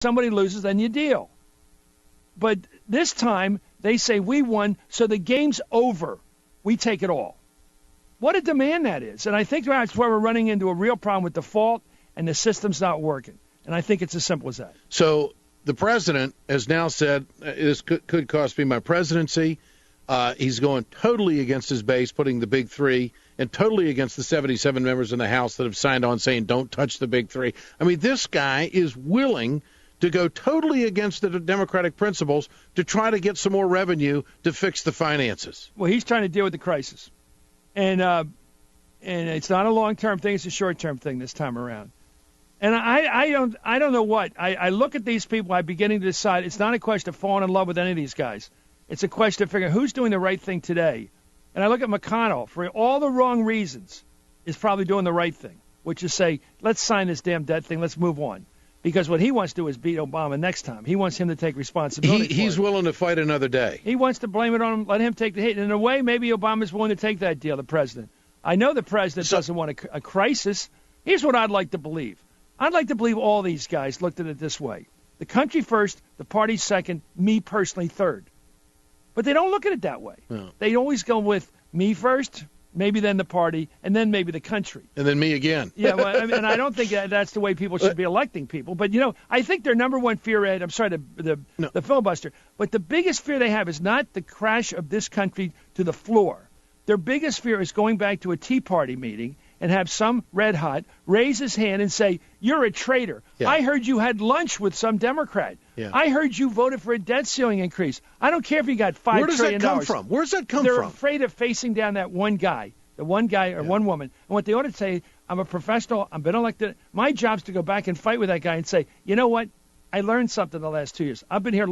somebody loses, then you deal. But this time, they say we won, so the game's over. We take it all. What a demand that is. And I think that's where we're running into a real problem with default, and the system's not working. And I think it's as simple as that. So the president has now said, this could cost me my presidency. He's going totally against his base, putting the big three, and totally against the 77 members in the House that have signed on saying don't touch the big three. I mean, this guy is willing to go totally against the Democratic principles to try to get some more revenue to fix the finances. Well, he's trying to deal with the crisis. And it's not a long-term thing. It's a short-term thing this time around. And I don't know what. I look at these people, I'm beginning to decide it's not a question of falling in love with any of these guys. It's a question of figuring who's doing the right thing today. And I look at McConnell, for all the wrong reasons, is probably doing the right thing, which is say, let's sign this damn debt thing, let's move on. Because what he wants to do is beat Obama next time. He wants him to take responsibility. He's willing to fight another day. He wants to blame it on him, let him take the hit. And in a way, maybe Obama's willing to take that deal, the president. I know the president doesn't want a crisis. Here's what I'd like to believe. I'd like to believe all these guys looked at it this way. The country first, the party second, me personally third. But they don't look at it that way. No. They always go with me first, maybe then the party, and then maybe the country. And then me again. Yeah, well, and I don't think that's the way people should be electing people. But, I think their number one fear, Ed, I'm sorry, the filibuster, but the biggest fear they have is not the crash of this country to the floor. Their biggest fear is going back to a Tea Party meeting and have some red hot raise his hand and say, you're a traitor. Yeah. I heard you had lunch with some Democrat. Yeah. I heard you voted for a debt ceiling increase. I don't care if you got $5 trillion. Where does that come from? Where's that come from? They're afraid of facing down that one guy or one woman. And what they ought to say, I'm a professional, I've been elected. My job's to go back and fight with that guy and say, you know what? I learned something the last 2 years. I've been here